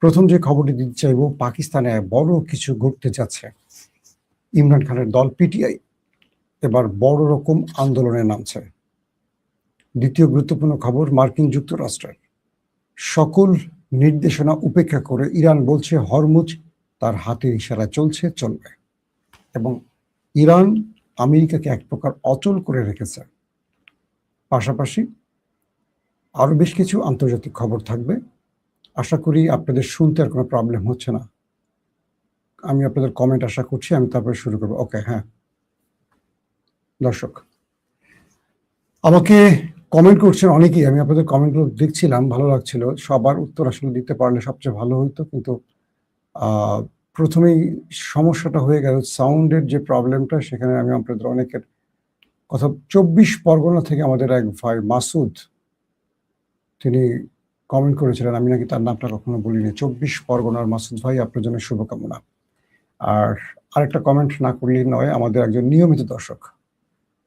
প্রথম যে খবরটি দিতে চাইব, পাকিস্তানে বড় কিছু ঘটতে যাচ্ছে। ইমরান খানের দল পিটিআই এবার বড় রকম আন্দোলনে নামছে। দ্বিতীয় গুরুত্বপূর্ণ খবর, মার্কিন যুক্তরাষ্ট্রের সকল নির্দেশনা উপেক্ষা করে ইরান বলছে হরমুজ তার হাতের ইশারা চলবে, এবং ইরান আমেরিকাকে এক প্রকার অচল করে রেখেছে। পাশাপাশি আরো বেশ কিছু আন্তর্জাতিক খবর থাকবে। আশা করি আপনাদের শুনতে আর কোনো প্রবলেম হচ্ছে না। আমি আপনাদের কমেন্ট আশা করছি, আমি তারপরে শুরু করবো। ওকে, হ্যাঁ দর্শক, আমাকে কমেন্ট করছেন অনেকেই। আমি আপনাদের কমেন্টগুলো দেখছিলাম, ভালো লাগছিল। সবার উত্তর আসলে দিতে পারলে সবচেয়ে ভালো হইতো, কিন্তু প্রথমেই সমস্যাটা হয়ে গেল সাউন্ডের যে প্রবলেমটা। সেখানে আমি আপনাদের অনেকের কথা, 24 পরগনা থেকে আমাদের এক ভাই মাসুদ, তিনি কমেন্ট করেছিলেন, আমি নাকি তার নামটা কখনো বলিনি। 24 পরগনার মাসুদ ভাই, আপনার জন্য শুভকামনা। আর আরেকটা কমেন্ট না করলেই নয়, আমাদের একজন নিয়মিত দর্শক,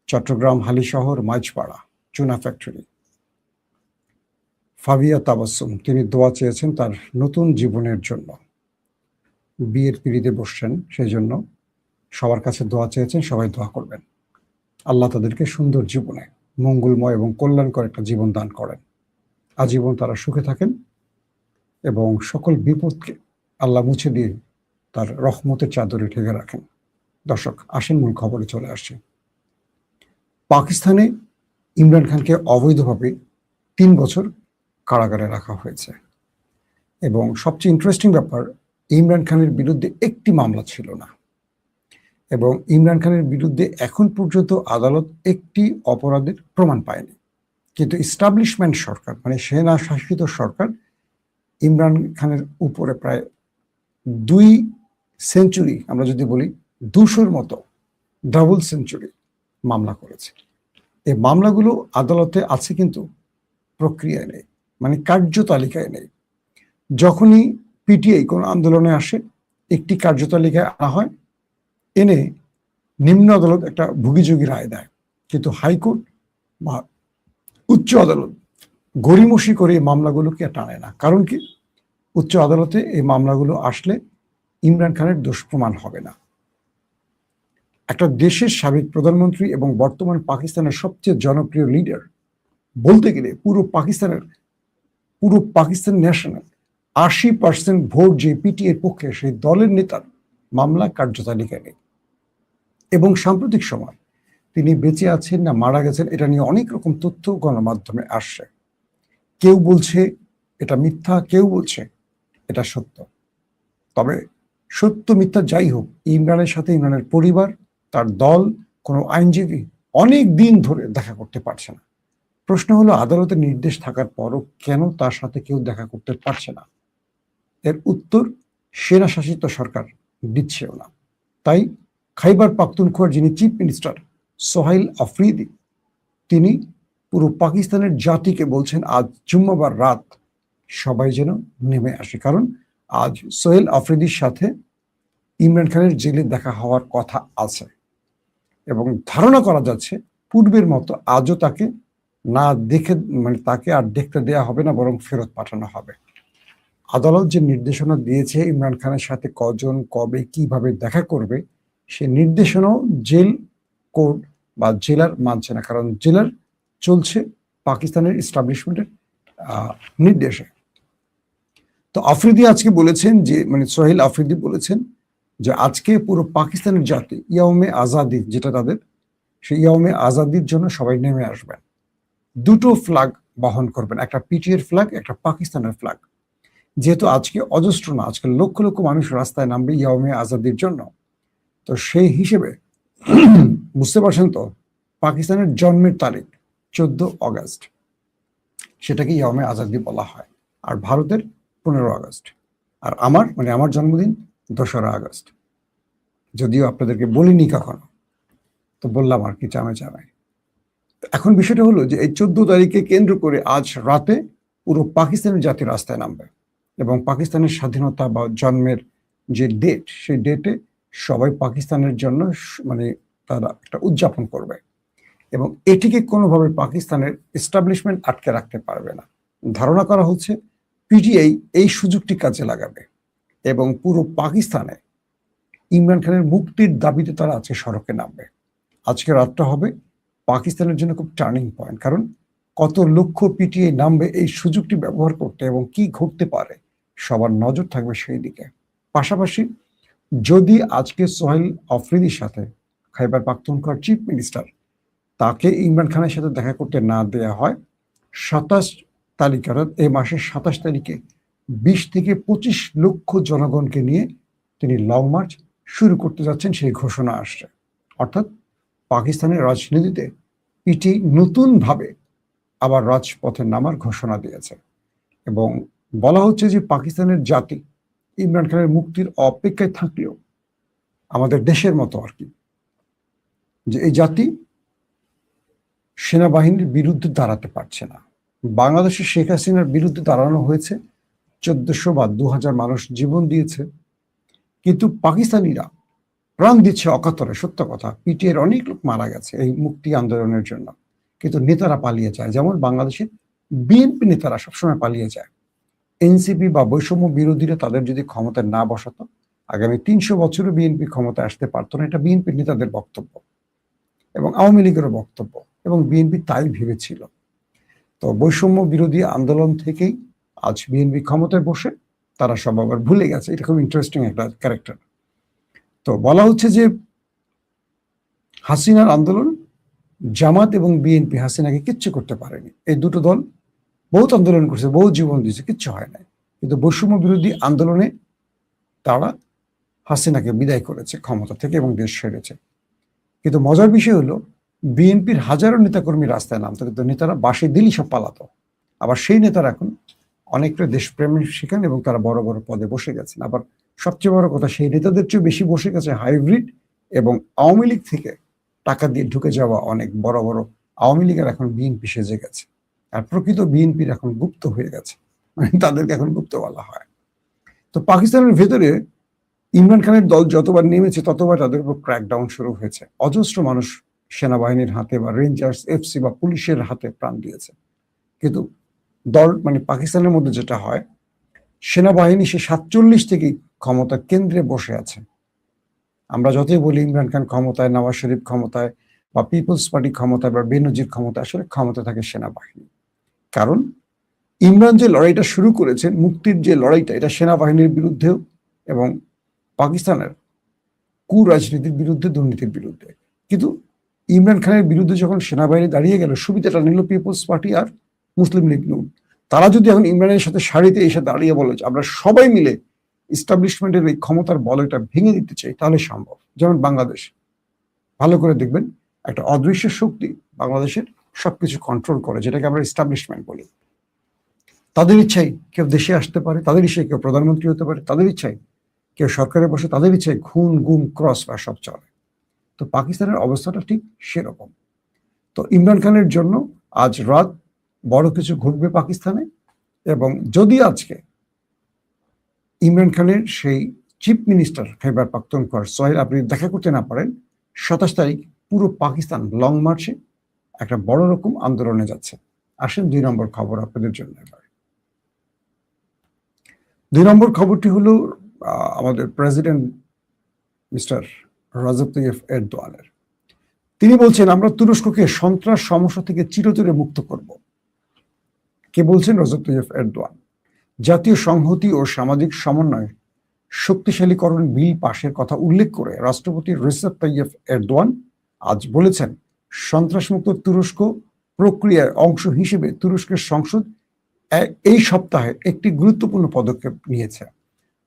চট্টগ্রাম হালিশহর মাইজপাড়া চুনা ফ্যাক্টরি, ফাবিয়া তাবাসসুম, তিনি দোয়া চেয়েছেন তার নতুন জীবনের জন্য। বিয়ের পিঁড়িতে বসছেন, সেই জন্য সবার কাছে দোয়া চেয়েছেন। সবাই দোয়া করবেন, আল্লাহ তাদেরকে সুন্দর জীবনে মঙ্গলময় এবং কল্যাণকর একটা জীবন দান করেন, আজীবন তারা সুখে থাকেন এবং সকল বিপদকে আল্লাহ মুছে দিয়ে তার রহমতের চাদরে ঢেকে রাখেন। দর্শক, আসেন মূল খবরে চলে আসছে। পাকিস্তানে ইমরান খানকে অবৈধভাবে 3 বছর কারাগারে রাখা হয়েছে, এবং সবচেয়ে ইন্টারেস্টিং ব্যাপার, ইমরান খানের বিরুদ্ধে একটি মামলা ছিল না, এবং ইমরান খানের বিরুদ্ধে এখন পর্যন্ত আদালত একটি অপরাধের প্রমাণ পায়নি। কিন্তু ইস্টাবলিশমেন্ট সরকার, মানে সেনা শাসিত সরকার, ইমরান খানের উপরে প্রায় 2 সেঞ্চুরি, আমরা যদি বলি 200-র মতো ডাবল সেঞ্চুরি মামলা করেছে। এই মামলাগুলো আদালতে আছে কিন্তু প্রক্রিয়ায় নেই, মানে কার্যতালিকায় নেই। যখনই পিটিআই কোনো আন্দোলনে আসে, একটি কার্যতালিকায় আনা হয়, এনে নিম্ন আদালত একটা ভুগিযোগী রায় দেয়, কিন্তু হাইকোর্ট বা উচ্চ আদালত গড়িমসি করে এই মামলাগুলোকে টানে না। কারণ কি, উচ্চ আদালতে এই মামলাগুলো আসলে ইমরান খানের দোষ প্রমাণ হবে না। একটা দেশের সাবেক প্রধানমন্ত্রী এবং বর্তমান পাকিস্তানের সবচেয়ে জনপ্রিয় লিডার, বলতে গেলে পুরো পাকিস্তান ন্যাশনাল 80% ভোট যে পিটিআই এর পক্ষে, সেই দলের নেতার মামলা কার্যতালিকায় নেই। এবং সাম্প্রতিক সময় তিনি বেঁচে আছেন না মারা গেছেন, এটা নিয়ে অনেক রকম তথ্য গণমাধ্যমে আসছে। কেউ বলছে এটা মিথ্যা, কেউ বলছে এটা সত্য। তবে সত্য মিথ্যা যাই হোক, ইমরানের সাথে ইমরানের পরিবার, তার দল, কোনো আইনজীবী অনেক দিন ধরে দেখা করতে পারছে না। প্রশ্ন হলো, আদালতের নির্দেশ থাকার পরও কেন তার সাথে কেউ দেখা করতে পারছে না? এর উত্তর সেনা শাসিত সরকার দিচ্ছেও না। তাই খাইবার পাখতুনখোয়ার যিনি চিফ মিনিস্টার সোহাইল আফ্রিদি, তিনি পুরো পাকিস্তানের জাতিকে বলছেন আজ জুম্মাবার রাত সবাই যেন নেমে আসে। কারণ আজ সোহেল আফ্রিদির সাথে ইমরান খানের জেলে দেখা হওয়ার কথা আছে, এবং ধারণা করা যাচ্ছে পূর্বের মতো আজও তাকে না দেখে, মানে তাকে আর দেখতে দেয়া হবে না, বরং ফেরত পাঠানো হবে। আদালত যে নির্দেশনা দিয়েছে ইমরান খানের সাথে কজন, কবে, কিভাবে দেখা করবে, সে নির্দেশনাও জেল কোড বা জেলার মানছে না, কারণ জেলার চলছে পাকিস্তানের ইস্টাবলিশমেন্টের নির্দেশে। তো আফ্রিদি আজকে বলেছেন যে, মানে সোহেল আফ্রিদি বলেছেন যে আজকে পুরো পাকিস্তানের জাতি ইয়াউমে আজাদি, যেটা তাদের, সেই ইয়াউমে আজাদির জন্য সবাই নেমে আসবেন। 2টো ফ্ল্যাগ বহন করবেন, একটা পিটিআই ফ্ল্যাগ, একটা পাকিস্তানের ফ্ল্যাগ। যেহেতু আজকে অজস্র না, আজকে লক্ষ লক্ষ মানুষ রাস্তায় নামবে ইয়াউমে আজাদির জন্য, তো সেই হিসেবে বুঝতে পারছেন তো, পাকিস্তানের জন্মের তারিখ 14 আগস্ট, সেটাকে ইয়াউমে আজাদি বলা হয়। আর ভারতের 15 আগস্ট। আর আমার জন্মদিন 2রা আগস্ট, যদিও আপনাদেরকে বলিনি কখনো, তো বললাম আর কি, চামে। এখন বিষয়টা হলো যে এই 14 তারিখে কেন্দ্র করে আজ রাতে পুরো পাকিস্তানের জাতি রাস্তায় নামবে, এবং পাকিস্তানের স্বাধীনতা বা জন্মের যে ডেট, সেই ডেটে সবাই পাকিস্তানের জন্য মানে তারা একটা উদযাপন করবে, এবং এটিকে কোনোভাবে পাকিস্তানের এস্টাবলিশমেন্ট আটকে রাখতে পারবে না। ধারণা করা হচ্ছে পিটিআই এই সুযোগটি কাজে লাগাবে এবং পুরো পাকিস্তানে ইমরান খানের মুক্তির দাবিতে তারা আজকে সড়কে নামবে। আজকে রাতটা হবে পাকিস্তানের জন্য খুব টার্নিং পয়েন্ট, কারণ কত লক্ষ পিটিআই নামবে এই সুযোগটি ব্যবহার করতে এবং কি ঘটতে পারে সবার নজর থাকবে সেই দিকে। পাশাপাশি যদি আজকে সোহেল আফ্রিদির সাথে খাইবার পাখতুনখোয়ার চিফ মিনিস্টার তাকে ইমরান খানের সাথে দেখা করতে না দেওয়া হয়, 27 তারিখ অর্থাৎ এই মাসের 27 তারিখে 20 থেকে 25 লক্ষ জনগণকে নিয়ে তিনি লং মার্চ শুরু করতে যাচ্ছেন, সেই ঘোষণা আসছে। অর্থাৎ পাকিস্তানের রাজনীতিতে পিটি নতুনভাবে আবার রাজপথে নামার ঘোষণা দিয়েছে এবং বলা হচ্ছে যে পাকিস্তানের জাতি ইমরান খানের মুক্তির অপেক্ষায় থাকলেও আমাদের দেশের মতো আর কি, যে এই জাতি সেনাবাহিনীর বিরুদ্ধে দাঁড়াতে পারছে না। বাংলাদেশের শেখ হাসিনার বিরুদ্ধে দাঁড়ানো হয়েছে, 1400 বা 2000 মানুষ জীবন দিয়েছে, কিন্তু পাকিস্তানিরা প্রাণ দিচ্ছে অকাতরে। সত্য কথা, পিটিআইয়ের অনেক লোক মারা গেছে এই মুক্তি আন্দোলনের জন্য, কিন্তু নেতারা পালিয়ে যায়। যেমন বাংলাদেশের বিএনপি নেতারা সবসময় পালিয়ে যায়। এনসিপি বা বৈষম্য বিরোধীরা তাদের যদি ক্ষমতায় না বসাতো, আগামী 300 বছরও বিএনপি ক্ষমতায় আসতে পারতো না। এটা বিএনপি নেতাদের বক্তব্য এবং আওয়ামী লীগেরও বক্তব্য, এবং বিএনপি তাই ভেবেছিল। তো বৈষম্য বিরোধী আন্দোলন থেকেই আজ বিএনপি ক্ষমতায় বসে তারা সব আবার ভুলে গেছে। এটা খুব ইন্টারেস্টিং একটা ক্যারেক্টার। তো বলা হচ্ছে যে হাসিনার আন্দোলন, জামাত এবং বিএনপি হাসিনাকে কিচ্ছু করতে পারেনি। এই দুটো দল বহুত আন্দোলন করছে, বহু জীবন দিয়েছে, কিচ্ছু হয় নাই। কিন্তু বৈষম্য বিরোধী আন্দোলনে তারা হাসিনাকে বিদায় করেছে ক্ষমতা থেকে এবং দেশ ছেড়েছে। কিন্তু মজার বিষয় হলো, বিএনপির হাজারো নেতাকর্মী রাস্তায় নামতো, কিন্তু নেতারা বাসে দিলি সব পালাতো। আবার সেই নেতারা এখন অনেকটা দেশপ্রেম শিখেন এবং তারা বড় বড় পদে বসে গেছেন। আবার সবচেয়ে বড় কথা, সেই নেতাদের চেয়ে বেশি বসে গেছে হাইব্রিড এবং আওয়ামী লীগ থেকে টাকা দিয়ে ঢুকে যাওয়া অনেক বড় বড় আওয়ামী লীগের এখন বিএনপি সেজে গেছে। আর প্রকৃত বিএনপির এখন গুপ্ত হয়ে গেছে, মানে তাদেরকে এখন গুপ্ত বলা হয়। তো পাকিস্তানের ভেতরে ইমরান খানের দল যতবার নেমেছে ততবার তাদের উপর ক্র্যাকডাউন শুরু হয়েছে। অজস্র মানুষ সেনাবাহিনীর হাতে বা রেঞ্জার্স, এফসি বা পুলিশের হাতে প্রাণ দিয়েছে। কিন্তু দল মানে পাকিস্তানের মধ্যে যেটা হয়, সেনাবাহিনী সে 47 থেকেই ক্ষমতা কেন্দ্রে বসে আছে। আমরা যতই বলি ইমরান খান ক্ষমতায়, নওয়াজ শরীফ ক্ষমতায়, বা পিপলস পার্টি ক্ষমতায়, বা বেনজির ক্ষমতায়, আসলে ক্ষমতা থাকে সেনাবাহিনী। কারণ ইমরান যে লড়াইটা শুরু করেছেন, মুক্তির যে লড়াইটা, এটা সেনাবাহিনীর বিরুদ্ধেও এবং পাকিস্তানের কুরাজনীতির বিরুদ্ধে, দুর্নীতির বিরুদ্ধে। কিন্তু ইমরান খানের বিরুদ্ধে যখন সেনাবাহিনী দাঁড়িয়ে গেল, সুবিধাটা নিল পিপলস পার্টি আর মুসলিম লীগ নুন। তারা যদি এখন ইমরানের সাথে সারিতে এসে দাঁড়িয়ে বলে যে আমরা সবাই মিলে ইস্টাবলিশমেন্টের এই ক্ষমতার বলয়টা ভেঙে দিতে চাই, তাহলে সম্ভব। যেমন বাংলাদেশ, ভালো করে দেখবেন, একটা অদৃশ্য শক্তি বাংলাদেশের সবকিছু কন্ট্রোল করে, যেটাকে আমরা ইস্টাবলিশমেন্ট বলি। তাদের ইচ্ছাই কেউ দেশে আসতে পারে, তাদের ইচ্ছায় কেউ প্রধানমন্ত্রী হতে পারে, তাদের ইচ্ছায় কেউ সরকারে বসে, তাদের ইচ্ছায় খুন, গুম, ক্রস বা সব চলে। তো পাকিস্তানের অবস্থাটা ঠিক সেরকম। তো ইমরান খানের জন্য আজ রাত বড় কিছু ঘটবে পাকিস্তানে, এবং যদি আজকে ইমরান খানের সেই চিফ মিনিস্টার খাইবার পাখতুনখোয়ার সোহেল আফ্রিদি দেখা করতে না পারেন, 27 তারিখ পুরো পাকিস্তান লং মার্চে একটা বড় রকম আন্দোলনে যাচ্ছে। আসেন 2 নম্বর খবর আপনাদের জন্য। এবার 2 নম্বর খবরটি হলো আমাদের প্রেসিডেন্ট মিস্টার রাজব তাইয়িপ এরদোয়ানের। তিনি বলছেন আমরা তুরস্ককে সন্ত্রাস সমস্যা থেকে চিরতরে মুক্ত করব। কে বলছেন? রাজব তাইয়িপ এরদোয়ান। জাতীয় সংহতি ও সামাজিক সমন্বয় শক্তিশালীকরণ বিল পাশের কথা উল্লেখ করে রাষ্ট্রপতি রিসেপ তাইয়িপ এরদোয়ান আজ বলেছেন, সন্ত্রাসমুক্ত তুরস্ক প্রক্রিয়ার অংশ হিসেবে তুরস্কের সংসদ এই সপ্তাহে একটি গুরুত্বপূর্ণ পদক্ষেপ নিয়েছে।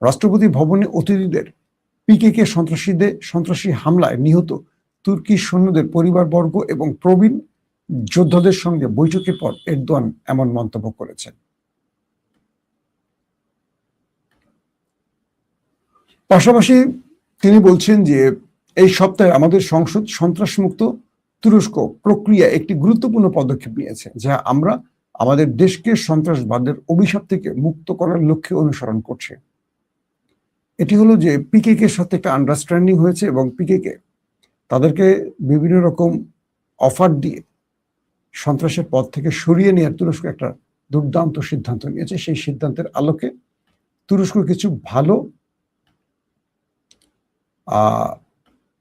রাষ্ট্রপতি ভবনে অতিথিদের পিকেকে সন্ত্রাসী হামলায় নিহত তুর্কি সৈন্যদের পরিবারবর্গ এবং প্রবীণ যোদ্ধাদের সঙ্গে বৈঠকের পর এরদোয়ান এমন মন্তব্য করেছেন। পাশাপাশি তিনি বলছেন যে এই সপ্তাহে আমাদের সংসদ সন্ত্রাসমুক্ত তুরস্ক প্রক্রিয়া একটি গুরুত্বপূর্ণ পদক্ষেপ নিয়েছে, যা আমরা আমাদের দেশকে সন্ত্রাসবাদের অভিশাপ থেকে মুক্ত করার লক্ষ্যে অনুসরণ করছে। এটি হলো যে পিকেকে সাথে একটা আন্ডারস্ট্যান্ডিং হয়েছে এবং পিকেকে তাদেরকে বিভিন্ন রকম অফার দিয়ে সন্ত্রাসের পথ থেকে সরিয়ে নেওয়ার তুরস্ক একটা দুর্দান্ত সিদ্ধান্ত নিয়েছে। সেই সিদ্ধান্তের আলোকে তুরস্ক কিছু ভালো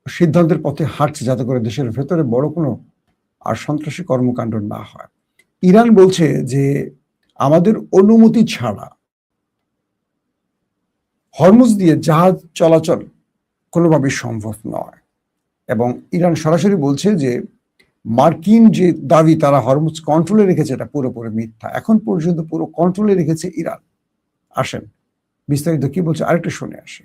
সিদ্ধান্তের পথে হাঁটছে, যাতে করে দেশের ভেতরে বড় কোনো আর সন্ত্রাসী কর্মকাণ্ড না হয়। ইরান বলছে যে আমাদের অনুমতি ছাড়া হরমুজ দিয়ে জাহাজ চলাচল কোনোভাবেই সম্ভব নয়, এবং ইরান সরাসরি বলছে যে মার্কিন যে দাবি তারা হরমুজ কন্ট্রোলে রেখেছে এটা পুরোপুরি মিথ্যা। এখন পর্যন্ত পুরো কন্ট্রোলে রেখেছে ইরান। আসেন বিস্তারিত কি বলছে আরেকটু শুনে আসে।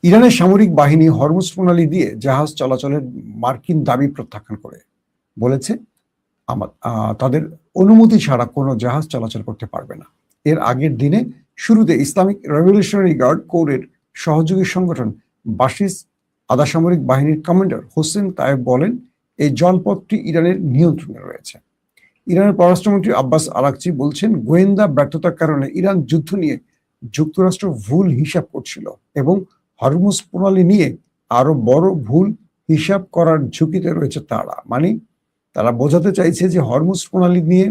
ইরানের সামরিক বাহিনী হরমুজ প্রণালী দিয়ে জাহাজ চলাচলের মার্কিন দাবি প্রত্যাখ্যান করে বলেছে তাদের অনুমতি ছাড়া কোনো জাহাজ চলাচল করতে পারবে না। এর আগের দিনে শুরুতে ইসলামিক রেভলিউশনারি গার্ড কোরের সহযোগী সংগঠন বাসিস আধা সামরিক বাহিনীর কমান্ডার হোসেন তায়েব বলেন, এই জলপথটি ইরানের নিয়ন্ত্রণে রয়েছে। ইরানের পররাষ্ট্রমন্ত্রী আব্বাস আরাকচি বলছেন, গোয়েন্দা ব্যর্থতার কারণে ইরান যুদ্ধ নিয়ে যুক্তরাষ্ট্র ভুল হিসাব করছিল এবং হরমুজ প্রণালী নিয়ে আরো বড় ভুল হিসাব করার ঝুঁকিতে রয়েছে তারা। মানে তারা বোঝাতে চাইছে যে হরমুজ প্রণালী নিয়ে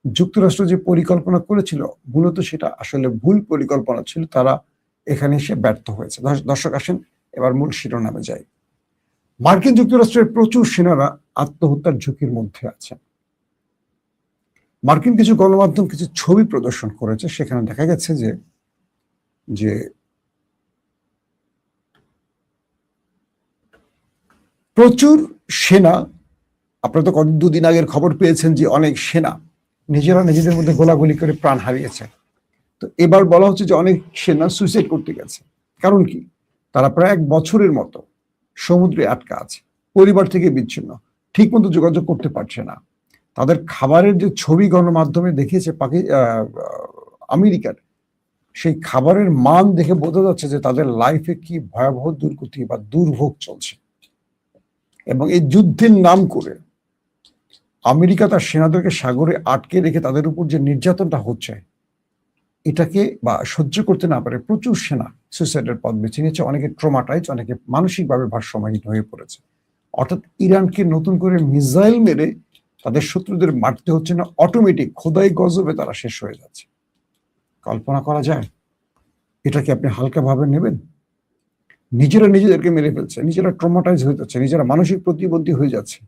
যুক্তরাষ্ট্র যে পরিকল্পনা করেছিল মূলত সেটা আসলে ভুল পরিকল্পনা ছিল, তারা এখানে এসে ব্যর্থ হয়েছে। দর্শক আসেন এবার মূল শিরোনামে যাই। মার্কিন যুক্তরাষ্ট্রের প্রচুর সেনারা আত্মহত্যার ঝুঁকির মধ্যে আছে। মার্কিন কিছু গণমাধ্যম কিছু ছবি প্রদর্শন করেছে, সেখানে দেখা গেছে যে প্রচুর সেনা, আপনারা তো দুদিন আগের খবর পেয়েছেন যে অনেক সেনা নিজেরা নিজেদের মধ্যে গোলাগুলি করে প্রাণ হারিয়েছে। তো এবার বলা হচ্ছে যে অনেক সেনা সুইসাইড করতে গেছে। কারণ কি? তারা প্রায় 1 বছরের মতো সমুদ্রে আটকা আছে, পরিবার থেকে বিচ্ছিন্ন, ঠিক মতো যোগাযোগ করতে পারছে না। তাদের খাবারের যে ছবি গণমাধ্যমে দেখিয়েছে আমেরিকার, সেই খাবারের মান দেখে বোঝা যাচ্ছে যে তাদের লাইফে কি ভয়াবহ দুর্গতি বা দুর্ভোগ চলছে। এবং এই যুদ্ধের নাম করে আমেরিকা তার সেনাদেরকে সাগরে আটকে রেখে তাদের উপর যে নির্যাতনটা হচ্ছে, এটাকে বা সহ্য করতে না পারে প্রচুর সেনা সুইসাইডের পথ বেছে নিয়েছে। অনেকে ট্রমাটাইজ, অনেকে মানসিকভাবে ভারসাম্যহীন হয়ে পড়েছে। অর্থাৎ ইরানকে নতুন করে মিসাইল মেরে তাদের শত্রুদের মারতে হচ্ছে না, অটোমেটিক খোদাই গজবে তারা শেষ হয়ে যাচ্ছে। কল্পনা করা যায়? এটাকে আপনি হালকাভাবে নেবেন? নিজেরা নিজেদেরকে মেরে ফেলছে, নিজেরা ট্রমাটাইজ হয়ে যাচ্ছে, নিজেরা মানসিক প্রতিবন্ধী হয়ে যাচ্ছে।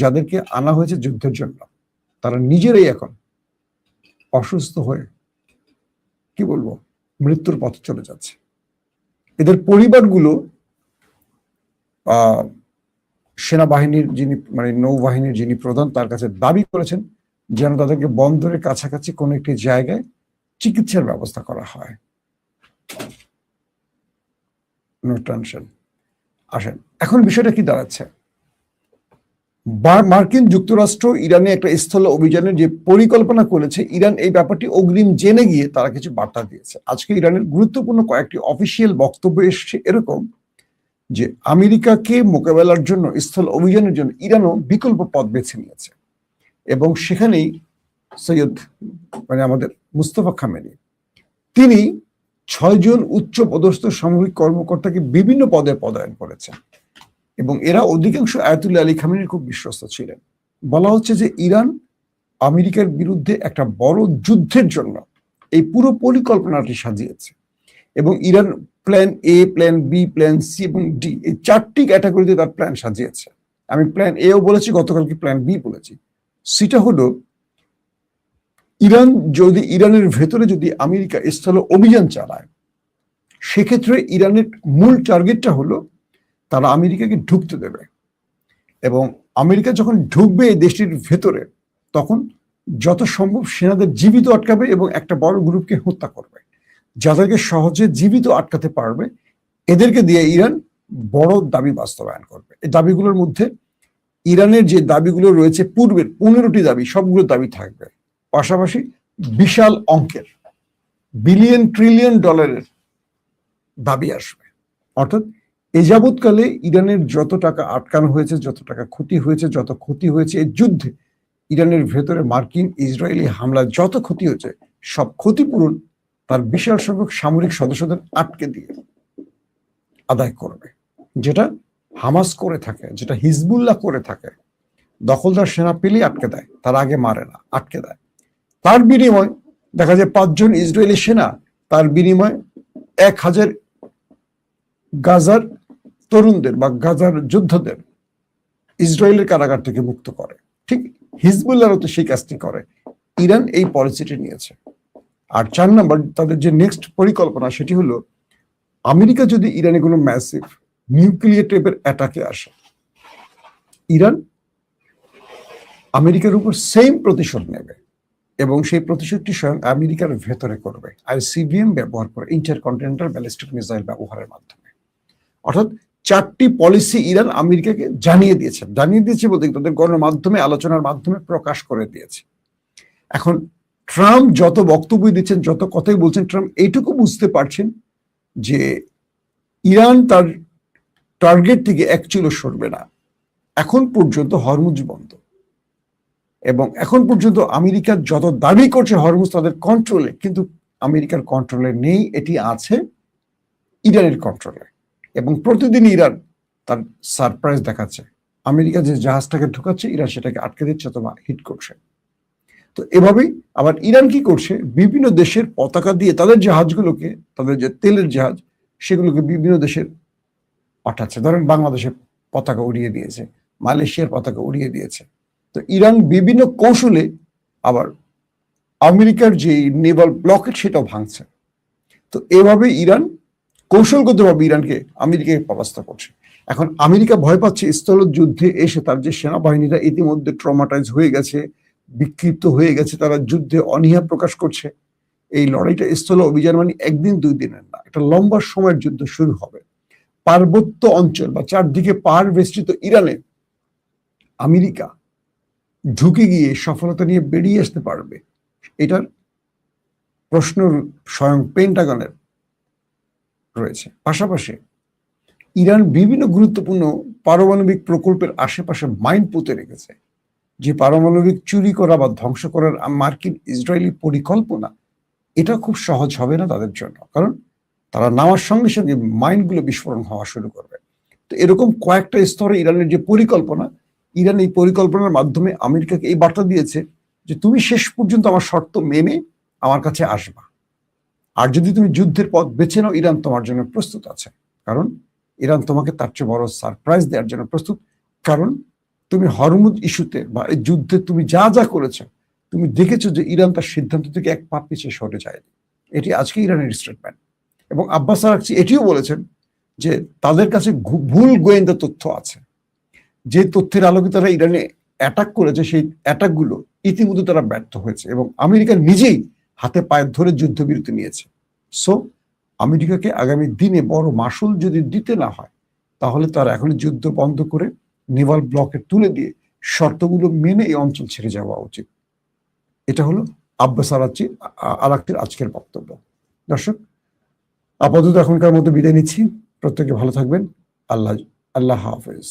যাদেরকে আনা হয়েছে যুদ্ধের জন্য তারা নিজেরাই এখন অসুস্থ হয়ে কি বলবো মৃত্যুর পথে চলে যাচ্ছে। এদের পরিবারগুলো সেনাবাহিনীর যিনি নৌবাহিনীর যিনি প্রধান তার কাছে দাবি করেছেন যেন তাদেরকে বন্দরের কাছাকাছি কোনো একটি জায়গায় চিকিৎসার ব্যবস্থা করা হয়। No tension. আসেন এখন বিষয়টা কি দাঁড়াচ্ছে। মার্কিন যুক্তরাষ্ট্র ইরানে একটা স্থল অভিযানের যে পরিকল্পনা করেছে, ইরান এই ব্যাপারটি অগ্রিম জেনে গিয়ে তারা কিছু বার্তা দিয়েছে। আজকে ইরানের গুরুত্বপূর্ণ কয়েকটি অফিসিয়াল বক্তব্য এসেছে এরকম যে আমেরিকাকে মোকাবেলার জন্য স্থল অভিযানের জন্য ইরানও বিকল্প পথ বেছে নিয়েছে, এবং সেখানেই সৈয়দ আমাদের মুস্তফা খামেনি তিনি 6 জন উচ্চ পদস্থ সামরিক কর্মকর্তাকে বিভিন্ন পদে পদায়ন করেছেন, এবং এরা অধিকাংশ আয়াতুল্লাহ আলী খামেনির খুব বিশ্বস্ত ছিলেন। বলা হচ্ছে যে ইরান আমেরিকার বিরুদ্ধে একটা বড় যুদ্ধের জন্য এই পুরো পরিকল্পনাটি সাজিয়েছে, এবং Iran plan A, plan B, plan C এবং ডি, এই 4টি ক্যাটাগরিতে তার প্ল্যান সাজিয়েছে। আমি প্ল্যান এও বলেছি, গতকালকে প্ল্যান বি বলেছি। সেটা হলো ইরানের ভেতরে যদি আমেরিকা স্থল অভিযান চালায়, সেক্ষেত্রে ইরানের মূল টার্গেটটা হলো তারা আমেরিকাকে ঢুকতে দেবে, এবং আমেরিকা যখন ঢুকবে এই দেশটির ভেতরে তখন যত সম্ভব সেনাদের জীবিত আটকাবে এবং একটা বড় গ্রুপকে হত্যা করবে। যাদেরকে সহজে জীবিত আটকাতে পারবে এদেরকে দিয়ে ইরান বড় দাবি বাস্তবায়ন করবে। এই দাবিগুলোর মধ্যে ইরানের যে দাবিগুলো রয়েছে পূর্বের 15টি দাবি, সবগুলো দাবি থাকবে। পাশাপাশি বিশাল অঙ্কের বিলিয়ন ট্রিলিয়ন ডলারের দাবি আসবে। অর্থাৎ এ যাবৎকালে ইরানের যত টাকা আটকানো হয়েছে, যত টাকা ক্ষতি হয়েছে, যত ক্ষতি হয়েছে এই যুদ্ধে, ইরানের ভেতরে মার্কিন ইসরায়েলি হামলা যত ক্ষতি হয়েছে, সব ক্ষতিপূরণ তার বিশাল সংখ্যক সামরিক সদস্যদের আটকে দিয়ে আদায় করবে। যেটা হামাস করে থাকে, যেটা হিজবুল্লাহ করে থাকে, দখলদার সেনা পেলেই আটকে দেয়, তার আগে মারে না, আটকে দেয়। তার বিনিময় দেখা যায় 5 জন ইসরায়েলি সেনা তার বিনিময়ে 1000 গাজার তরুণদের বা গাজার যোদ্ধাদের ইসরায়েলের কারাগার থেকে মুক্ত করে। ঠিক হিজবুল্লাহও তো সেই কাজটি করে। ইরান এই পলিসিটি নিয়েছে। আর 4 নম্বর তাদের যে নেক্সট পরিকল্পনা সেটি হলো, আমেরিকা যদি ইরানে কোনো ম্যাসিভ নিউক্লিয়ার টাইপের অ্যাটাকে আসে, ইরান আমেরিকার উপর সেম প্রতিশোধ নেবে এবং সেই প্রতিশোধটি স্বয়ং আমেরিকার ভেতরে করবে আইসিবিএম ব্যবহার করে, ইন্টারকন্টিনেন্টাল ব্যালিস্টিক মিসাইল ব্যবহারের মাধ্যমে। অর্থাৎ 4টি পলিসি ইরান আমেরিকাকে জানিয়ে দিয়েছে বলতে তাদের গণমাধ্যমে আলোচনার মাধ্যমে প্রকাশ করে দিয়েছে। এখন ট্রাম্প যত বক্তব্য দিচ্ছেন, যত কথাই বলছেন, ট্রাম্প এইটুকু বুঝতে পারছেন যে ইরান তার টার্গেট থেকে এক চুলও সরবে না। এখন পর্যন্ত হরমুজ বন্ধ এবং এখন পর্যন্ত আমেরিকা যত দাবি করছে হরমুজ তাদের কন্ট্রোলে, কিন্তু আমেরিকার কন্ট্রোলে নেই, এটি আছে ইরানের কন্ট্রোলে। এবং প্রতিদিন ইরান তার সারপ্রাইজ দেখাচ্ছে। আমেরিকা যে জাহাজটাকে ঢুকাচ্ছে, ইরান সেটাকে আটকে দিচ্ছে অথবা হিট করছে। তো এভাবেই আবার ইরান কি করছে, বিভিন্ন দেশের পতাকা দিয়ে তাদের জাহাজগুলোকে, তাদের যে তেলের জাহাজ সেগুলোকে বিভিন্ন দেশের পাঠাচ্ছে। ধরেন বাংলাদেশের পতাকা উড়িয়ে দিয়েছে, মালয়েশিয়ার পতাকা উড়িয়ে দিয়েছে। তো ইরান বিভিন্ন কৌশলে আবার আমেরিকার যে নেভাল ব্লকেট সেটাও ভাঙছে। তো এভাবে ইরান কৌশলগতভাবে ইরানকে আমেরিকাকে পরাস্ত করছে। এখন আমেরিকা ভয় পাচ্ছে স্থল যুদ্ধে এসে তার যে সেনাবাহিনীরা ইতিমধ্যে ট্রমাটাইজ হয়ে গেছে, বিক্ষিপ্ত হয়ে গেছে, তারা যুদ্ধে অনীহা প্রকাশ করছে। এই লড়াইটা স্থল অভিযান মানে 1 দিন 2 দিনের না, একটা লম্বা সময়ের যুদ্ধ শুরু হবে। পার্বত্য অঞ্চল বা চারদিকে পাহাড় বেষ্টিত ইরানে আমেরিকা ঢুকে গিয়ে সফলতা নিয়ে বেরিয়ে আসতে পারবে, এটার প্রশ্ন স্বয়ং পেন্টাগনের রয়েছে। পাশাপাশি ইরান বিভিন্ন গুরুত্বপূর্ণ পারমাণবিক প্রকল্পের আশেপাশে মাইন পুঁতে রেখেছে। যে পারমাণবিক চুরি করা বা ধ্বংস করার মার্কিন ইসরায়েলি পরিকল্পনা, এটা খুব সহজ হবে না তাদের জন্য, কারণ তারা নামার সঙ্গে সঙ্গে মাইনগুলো বিস্ফোরণ হওয়া শুরু করবে। তো এরকম কয়েকটা স্তরে ইরানের যে পরিকল্পনা, ইরান এই পরিকল্পনার মাধ্যমে আমেরিকাকে এই বার্তা দিয়েছে যে তুমি শেষ পর্যন্ত আমার শর্ত মেনে আমার কাছে আসবা, আর যদি তুমি যুদ্ধের পথ বেছে নাও, ইরান তোমার জন্য প্রস্তুত আছে। কারণ ইরান তোমাকে তার চেয়ে বড় সারপ্রাইজ দেওয়ার জন্য প্রস্তুত। কারণ তুমি হরমুজ ইস্যুতে বা এই যুদ্ধে তুমি যা যা করেছো, তুমি দেখেছো যে ইরান তার সিদ্ধান্ত থেকে এক পা পিছিয়ে সরে যায়নি। এটি আজকে ইরানের স্টেটমেন্ট। এবং আব্বাস আরাকচি এটিও বলেছেন যে তাদের কাছে ভুল গোয়েন্দা তথ্য আছে, যে তথ্যের আলোকে তারা ইরানে অ্যাটাক করেছে, সেই অ্যাটাকগুলো ইতিমধ্যে তারা ব্যর্থ হয়েছে এবং আমেরিকা নিজেই হাতে পায়ে ধরে যুদ্ধবিরতি নিয়েছে। সো আমেরিকাকে আগামী দিনে বড় মাসুল যদি দিতে না হয়, তাহলে তারা এখন যুদ্ধ বন্ধ করে নেভাল ব্লকে তুলে দিয়ে শর্তগুলো মেনে এই অঞ্চল ছেড়ে যাওয়া উচিত। এটা হলো আব্বাস আরাকচির আজকের বক্তব্য। দর্শক, আপাতত এখনকার মতো বিদায় নিচ্ছি। প্রত্যেকে ভালো থাকবেন। আল্লাহ হাফেজ।